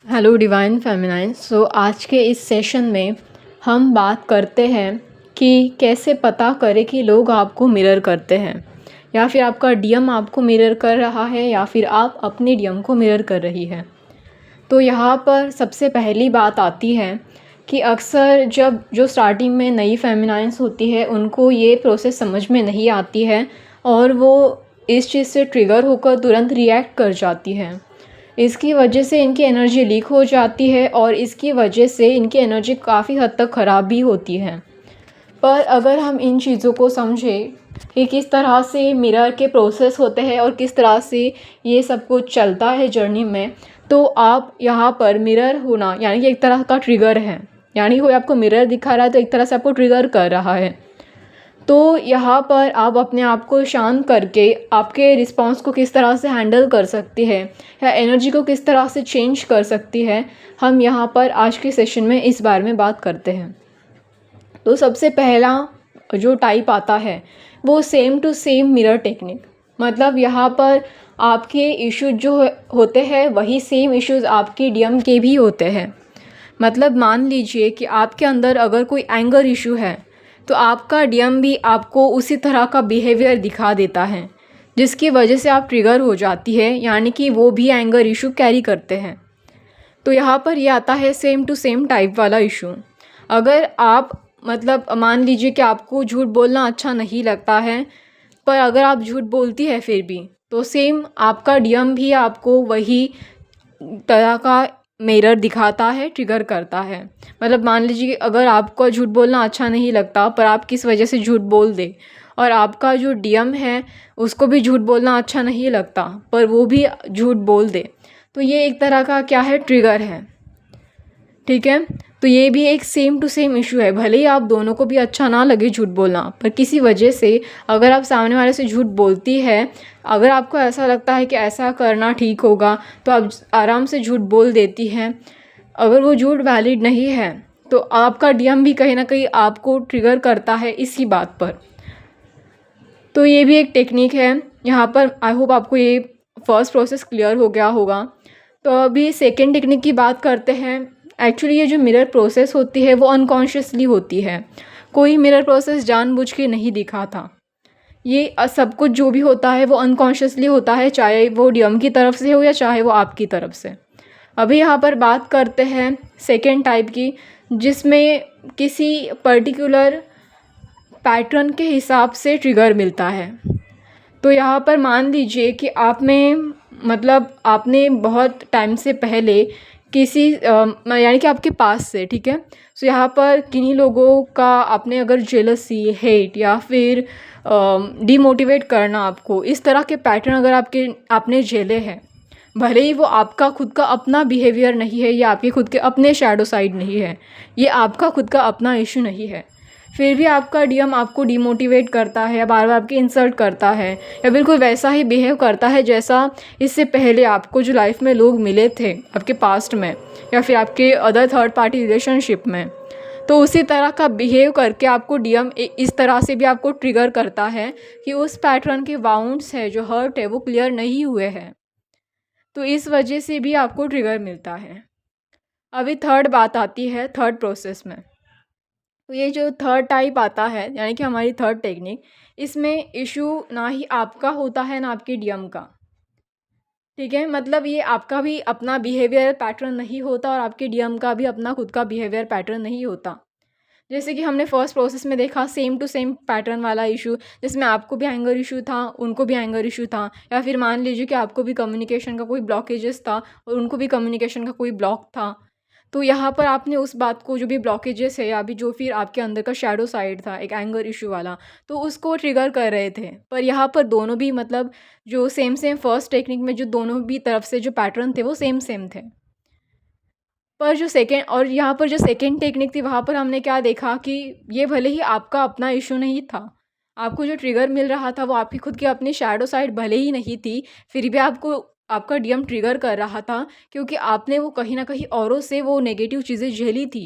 Hello divine feminine. आज के इस सेशन में हम बात करते हैं कि कैसे पता करें कि लोग आपको मिरर करते हैं या फिर आपका डीएम आपको मिरर कर रहा है या फिर आप अपने डीएम को मिरर कर रही है। तो यहाँ पर सबसे पहली बात आती है कि अक्सर जब जो स्टार्टिंग में नई फेमिनाइंस होती है उनको ये प्रोसेस समझ में नहीं आती है और वो इस चीज़ से ट्रिगर होकर तुरंत रिएक्ट कर जाती है। इसकी वजह से इनकी एनर्जी लीक हो जाती है और इसकी वजह से इनकी एनर्जी काफ़ी हद तक ख़राब भी होती है। पर अगर हम इन चीज़ों को समझें कि किस तरह से मिरर के प्रोसेस होते हैं और किस तरह से ये सब कुछ चलता है जर्नी में, तो आप यहाँ पर मिरर होना यानी कि एक तरह का ट्रिगर है, यानी कोई आपको मिरर दिखा रहा है तो एक तरह से आपको ट्रिगर कर रहा है। तो यहाँ पर आप अपने आप को शांत करके आपके रिस्पॉन्स को किस तरह से हैंडल कर सकती है या एनर्जी को किस तरह से चेंज कर सकती है, हम यहाँ पर आज के सेशन में इस बारे में बात करते हैं। तो सबसे पहला जो टाइप आता है वो same to same mirror technique. मतलब यहाँ पर आपके इश्यूज जो होते हैं वही सेम इश्यूज आपके डीएम के भी होते हैं। मतलब मान लीजिए कि आपके अंदर अगर कोई एंगर इशू है तो आपका डीएम भी आपको उसी तरह का बिहेवियर दिखा देता है जिसकी वजह से आप ट्रिगर हो जाती है, यानी कि वो भी एंगर इशू कैरी करते हैं। तो यहाँ पर ये आता है सेम टू सेम टाइप वाला इशू। अगर आप मतलब मान लीजिए कि आपको झूठ बोलना अच्छा नहीं लगता है, पर अगर आप झूठ बोलती है फिर भी, तो सेम आपका डीएम भी आपको वही तरह का मिरर दिखाता है, ट्रिगर करता है। मतलब मान लीजिए कि अगर आपको झूठ बोलना अच्छा नहीं लगता पर आप किस वजह से झूठ बोल दे और आपका जो डीएम है उसको भी झूठ बोलना अच्छा नहीं लगता पर वो भी झूठ बोल दे, तो ये एक तरह का क्या है, ट्रिगर है। ठीक है, तो ये भी एक सेम टू सेम इशू है। भले ही आप दोनों को भी अच्छा ना लगे झूठ बोलना, पर किसी वजह से अगर आप सामने वाले से झूठ बोलती है, अगर आपको ऐसा लगता है कि ऐसा करना ठीक होगा तो आप आराम से झूठ बोल देती हैं। अगर वो झूठ वैलिड नहीं है तो आपका डीएम भी कहीं ना कहीं आपको ट्रिगर करता है इसी बात पर। तो ये भी एक टेक्निक है। यहाँ पर आई होप आपको ये फर्स्ट प्रोसेस क्लियर हो गया होगा। तो अभी सेकेंड टेक्निक की बात करते हैं। एक्चुअली ये जो मिरर प्रोसेस होती है वो अनकॉन्शियसली होती है। कोई मिरर प्रोसेस जानबूझ के नहीं दिखाता। ये सब कुछ जो भी होता है वो अनकॉन्शियसली होता है, चाहे वो डीएम की तरफ से हो या चाहे वो आपकी तरफ से। अभी यहाँ पर बात करते हैं सेकेंड टाइप की, जिसमें किसी पर्टिकुलर पैटर्न के हिसाब से ट्रिगर मिलता है। तो यहाँ पर मान लीजिए कि आप में मतलब आपने बहुत टाइम से पहले किसी यानी कि आपके पास से, ठीक है, सो यहाँ पर किन्हीं लोगों का आपने अगर जेलसी, हेट या फिर डीमोटिवेट करना, आपको इस तरह के पैटर्न अगर आपने झेले हैं, भले ही वो आपका खुद का अपना बिहेवियर नहीं है या आपके खुद के अपने शैडो साइड नहीं है, ये आपका खुद का अपना इशू नहीं है, फिर भी आपका डीएम आपको डिमोटिवेट करता है या बार बार आपकी इंसल्ट करता है या फिर कोई वैसा ही बिहेव करता है जैसा इससे पहले आपको जो लाइफ में लोग मिले थे आपके पास्ट में या फिर आपके अदर थर्ड पार्टी रिलेशनशिप में, तो उसी तरह का बिहेव करके आपको डीएम इस तरह से भी आपको ट्रिगर करता है कि उस पैटर्न के वाउंड्स है, जो हर्ट है, वो क्लियर नहीं हुए हैं। तो इस वजह से भी आपको ट्रिगर मिलता है। अभी थर्ड बात आती है थर्ड प्रोसेस में। तो ये जो थर्ड टाइप आता है यानी कि हमारी थर्ड टेक्निक, इसमें इशू ना ही आपका होता है ना आपके डीएम का। ठीक है, मतलब ये आपका भी अपना बिहेवियर पैटर्न नहीं होता और आपके डीएम का भी अपना खुद का बिहेवियर पैटर्न नहीं होता। जैसे कि हमने फर्स्ट प्रोसेस में देखा सेम टू सेम पैटर्न वाला इशू, जिसमें आपको भी एंगर इशू था, उनको भी एंगर इशू था, या फिर मान लीजिए कि आपको भी कम्युनिकेशन का कोई ब्लॉकेजेस था और उनको भी कम्युनिकेशन का कोई ब्लॉक था। तो यहाँ पर आपने उस बात को, जो भी ब्लॉकेजेस है या भी जो फिर आपके अंदर का शैडो साइड था एक एंगर इशू वाला, तो उसको ट्रिगर कर रहे थे। पर यहाँ पर दोनों भी मतलब जो सेम सेम फर्स्ट टेक्निक में जो दोनों भी तरफ से जो पैटर्न थे वो सेम सेम थे। पर जो सेकेंड और यहाँ पर जो सेकेंड टेक्निक थी वहाँ पर हमने क्या देखा कि ये भले ही आपका अपना इशू नहीं था, आपको जो ट्रिगर मिल रहा था वो आपकी खुद की अपनी शैडो साइड भले ही नहीं थी, फिर भी आपको आपका डीएम ट्रिगर कर रहा था क्योंकि आपने वो कहीं ना कहीं औरों से वो नेगेटिव चीज़ें झेली थी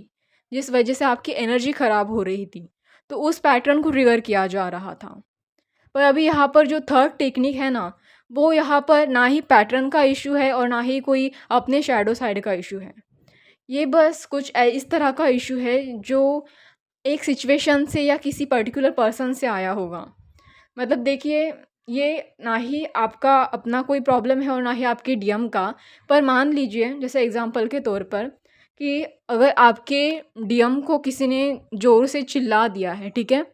जिस वजह से आपकी एनर्जी ख़राब हो रही थी। तो उस पैटर्न को ट्रिगर किया जा रहा था। पर अभी यहाँ पर जो थर्ड टेक्निक है ना, वो यहाँ पर ना ही पैटर्न का इशू है और ना ही कोई अपने शैडो साइड का इशू है। ये बस कुछ इस तरह का इशू है जो एक सिचुएशन से या किसी पर्टिकुलर पर्सन से आया होगा। मतलब देखिए, ये ना ही आपका अपना कोई प्रॉब्लम है और ना ही आपके डीएम का। पर मान लीजिए जैसे एग्ज़ाम्पल के तौर पर कि अगर आपके डीएम को किसी ने ज़ोर से चिल्ला दिया है, ठीक है?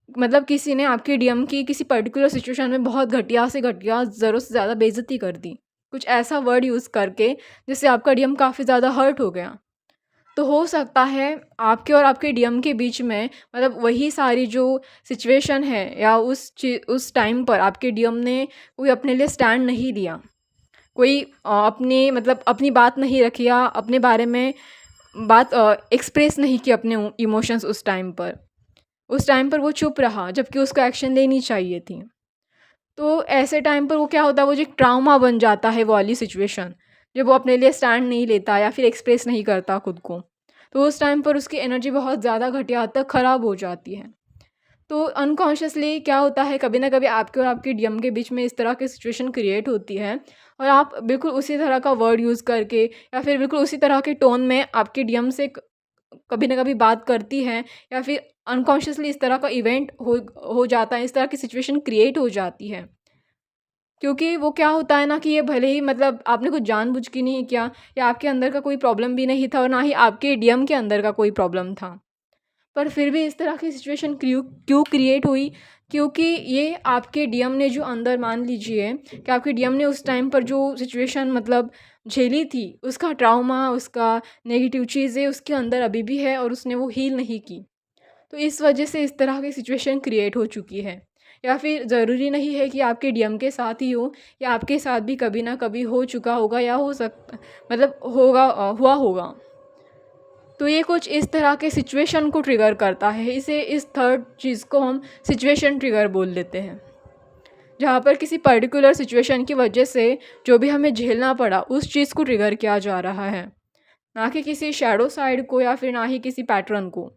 मतलब किसी ने आपके डीएम की किसी पर्टिकुलर सिचुएशन में बहुत घटिया से घटिया, ज़रूरत से ज़्यादा बेइज़्ज़ती कर दी। कुछ ऐसा वर्ड यूज़ करके जिससे आपका डीएम काफ़ी ज़्यादा हर्ट हो गया। तो हो सकता है आपके और आपके डीएम के बीच में मतलब वही सारी जो सिचुएशन है या उस टाइम पर आपके डीएम ने कोई अपने लिए स्टैंड नहीं लिया। कोई अपने मतलब अपनी बात नहीं रखी या अपने बारे में बात एक्सप्रेस नहीं की अपने इमोशंस उस टाइम पर। उस टाइम पर वो चुप रहा जबकि उसको एक्शन लेनी चाहिए थी। तो ऐसे टाइम पर वो क्या होता है, वो जो एक ट्रॉमा बन जाता है वो वाली सिचुएशन, जब वो अपने लिए स्टैंड नहीं लेता या फिर एक्सप्रेस नहीं करता खुद को। तो उस टाइम पर उसकी एनर्जी बहुत ज़्यादा घटिया हद तक ख़राब हो जाती है। तो अनकॉन्शियसली क्या होता है, कभी ना कभी आपके और आपके डीएम के बीच में इस तरह की सिचुएशन क्रिएट होती है और आप बिल्कुल उसी तरह का वर्ड यूज़ करके या फिर बिल्कुल उसी तरह के टोन में आपके डीएम से कभी ना कभी बात करती हैं या फिर अनकॉन्शियसली इस तरह का इवेंट हो जाता है, इस तरह की सिचुएशन क्रिएट हो जाती है। क्योंकि वो क्या होता है ना कि ये भले ही मतलब आपने कुछ जानबूझ के नहीं किया या आपके अंदर का कोई प्रॉब्लम भी नहीं था और ना ही आपके डीएम के अंदर का कोई प्रॉब्लम था, पर फिर भी इस तरह की सिचुएशन क्यों क्यों क्रिएट हुई? क्योंकि ये आपके डीएम ने जो अंदर मान लीजिए कि आपके डीएम ने उस टाइम पर जो सिचुएशन मतलब झेली थी, उसका ट्रॉमा, उसका नेगेटिव चीज़ें उसके अंदर अभी भी है और उसने वो हील नहीं की। तो इस वजह से इस तरह की सिचुएशन क्रिएट हो चुकी है। या फिर ज़रूरी नहीं है कि आपके डीएम के साथ ही हो, या आपके साथ भी कभी ना कभी हो चुका होगा या हो सकता मतलब हुआ होगा। तो ये कुछ इस तरह के सिचुएशन को ट्रिगर करता है। इस थर्ड चीज़ को हम सिचुएशन ट्रिगर बोल देते हैं। जहाँ पर किसी पर्टिकुलर सिचुएशन की वजह से जो भी हमें झेलना पड़ा उस चीज़ को ट्रिगर किया जा रहा है, ना कि किसी शैडो साइड को या फिर ना ही किसी पैटर्न को।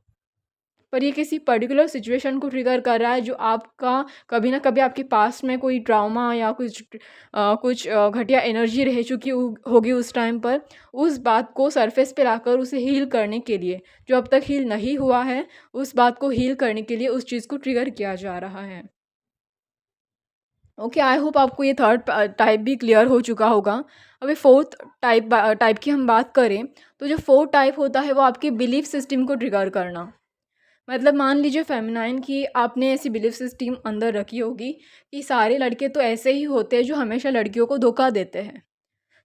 पर ये किसी पर्टिकुलर सिचुएशन को ट्रिगर कर रहा है जो आपका कभी ना कभी आपके पास्ट में कोई ट्रॉमा या कुछ घटिया एनर्जी रह चुकी होगी उस टाइम पर। उस बात को सरफेस पे लाकर उसे हील करने के लिए, जो अब तक हील नहीं हुआ है, उस बात को हील करने के लिए उस चीज़ को ट्रिगर किया जा रहा है। ओके, आई होप आपको ये थर्ड टाइप भी क्लियर हो चुका होगा। अभी फोर्थ टाइप की हम बात करें तो जो फोर्थ टाइप होता है वो आपके बिलीफ सिस्टम को ट्रिगर करना। मतलब मान लीजिए फेमिनाइन की आपने ऐसी बिलीफ सिस्टम अंदर रखी होगी कि सारे लड़के तो ऐसे ही होते हैं जो हमेशा लड़कियों को धोखा देते हैं।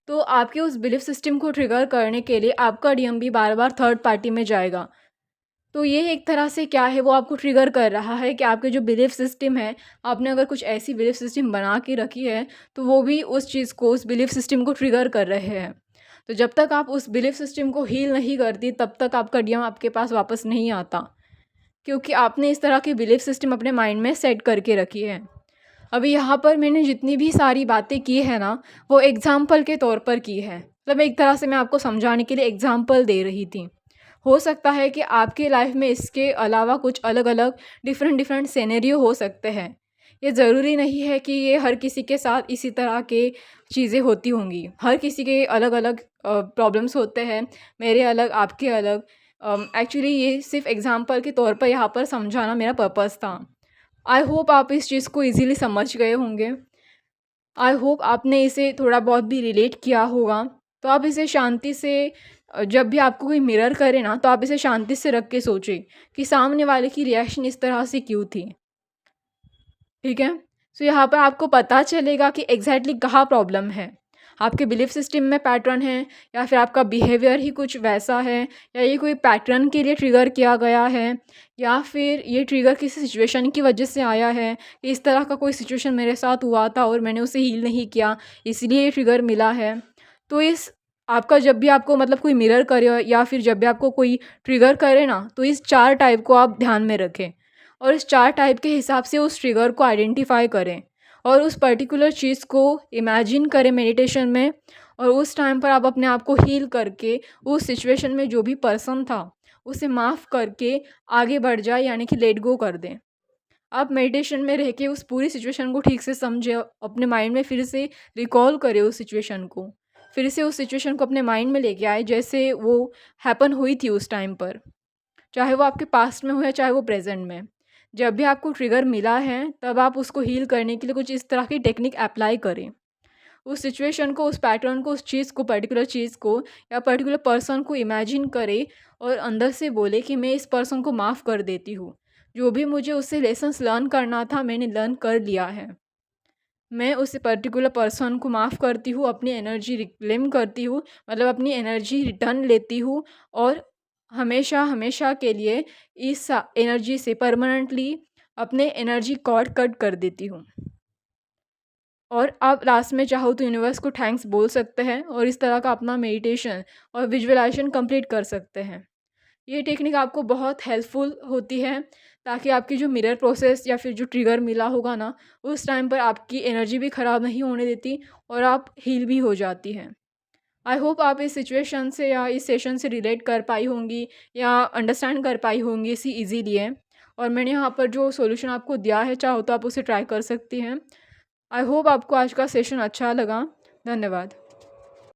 तो आपके उस बिलीफ सिस्टम को ट्रिगर करने के लिए आपका डीएम भी बार बार थर्ड पार्टी में जाएगा। तो ये एक तरह से क्या है, वो आपको ट्रिगर कर रहा है कि आपके जो बिलीफ सिस्टम है, आपने अगर कुछ ऐसी बिलीफ सिस्टम बना के रखी है तो वो भी उस चीज़ को, उस बिलीफ सिस्टम को ट्रिगर कर रहे हैं। तो जब तक आप उस बिलीफ सिस्टम को हील नहीं करती तब तक आपका डीएम आपके पास वापस नहीं आता, क्योंकि आपने इस तरह की बिलीफ सिस्टम अपने माइंड में सेट करके रखी है। अभी यहाँ पर मैंने जितनी भी सारी बातें की है ना, वो एग्ज़ाम्पल के तौर पर की है। मतलब एक तरह से मैं आपको समझाने के लिए एग्ज़ाम्पल दे रही थी। हो सकता है कि आपके लाइफ में इसके अलावा कुछ अलग अलग डिफरेंट डिफरेंट सिनेरियो हो सकते हैं। ये ज़रूरी नहीं है कि ये हर किसी के साथ इसी तरह के चीज़ें होती होंगी। हर किसी के अलग अलग प्रॉब्लम्स होते हैं, मेरे अलग, आपके अलग। एक्चुअली ये सिर्फ एग्ज़ाम्पल के तौर पर यहाँ पर समझाना मेरा पर्पस था। आई होप आप इस चीज़ को ईज़िली समझ गए होंगे। आई होप आपने इसे थोड़ा बहुत भी रिलेट किया होगा। तो आप इसे शांति से जब भी आपको कोई मिरर करे ना, तो आप इसे शांति से रख के सोचें कि सामने वाले की रिएक्शन इस तरह से क्यों थी। ठीक है? सो यहाँ पर आपको पता चलेगा कि एग्जैक्टली कहाँ प्रॉब्लम है। आपके बिलीफ सिस्टम में पैटर्न है, या फिर आपका बिहेवियर ही कुछ वैसा है, या ये कोई पैटर्न के लिए ट्रिगर किया गया है, या फिर ये ट्रिगर किसी सिचुएशन की वजह से आया है कि इस तरह का कोई सिचुएशन मेरे साथ हुआ था और मैंने उसे हील नहीं किया, इसलिए ये ट्रिगर मिला है। तो इस आपका जब भी आपको मतलब कोई मिरर करे या फिर जब भी आपको कोई ट्रिगर करे ना, तो इस 4 टाइप को आप ध्यान में रखें और इस 4 टाइप के हिसाब से उस ट्रिगर को आइडेंटिफ़ाई करें और उस पर्टिकुलर चीज़ को इमेजिन करें मेडिटेशन में, और उस टाइम पर आप अपने आप को हील करके उस सिचुएशन में जो भी पर्सन था उसे माफ़ करके आगे बढ़ जाए, यानी कि लेट गो कर दें। आप मेडिटेशन में रह के उस पूरी सिचुएशन को ठीक से समझें, अपने माइंड में फिर से रिकॉल करें उस सिचुएशन को। फिर से उस सिचुएशन को अपने माइंड में लेके आए जैसे वो हैपन हुई थी उस टाइम पर। चाहे वो आपके पास्ट में हो या चाहे वो प्रेज़ेंट में। जब भी आपको ट्रिगर मिला है, तब आप उसको हील करने के लिए कुछ इस तरह की टेक्निक अप्लाई करें। उस सिचुएशन को, उस पैटर्न को, उस चीज़ को, पर्टिकुलर चीज़ को या पर्टिकुलर पर्सन को इमेजिन करें और अंदर से बोले कि मैं इस पर्सन को माफ़ कर देती हूँ। जो भी मुझे उससे लेसन्स लर्न करना था, मैंने लर्न कर लिया है। मैं उस पर्टिकुलर पर्सन को माफ़ करती हूँ, अपनी एनर्जी रिक्लेम करती हूँ, मतलब अपनी एनर्जी रिटर्न लेती हूँ और हमेशा हमेशा के लिए इस एनर्जी से परमानेंटली अपने एनर्जी कॉर्ड कट कर देती हूँ। और आप लास्ट में चाहो तो यूनिवर्स को थैंक्स बोल सकते हैं और इस तरह का अपना मेडिटेशन और विजुअलाइजेशन कंप्लीट कर सकते हैं। ये टेक्निक आपको बहुत हेल्पफुल होती है ताकि आपकी जो मिरर प्रोसेस या फिर जो ट्रिगर मिला होगा ना, उस टाइम पर आपकी एनर्जी भी ख़राब नहीं होने देती और आप हील भी हो जाती हैं। आई होप आप इस सिचुएशन से या इस सेशन से रिलेट कर पाई होंगी या अंडरस्टैंड कर पाई होंगी इसी ईज़िली। और मैंने यहाँ पर जो सॉल्यूशन आपको दिया है, चाहो तो आप उसे ट्राई कर सकती हैं। आई होप आपको आज का सेशन अच्छा लगा। धन्यवाद।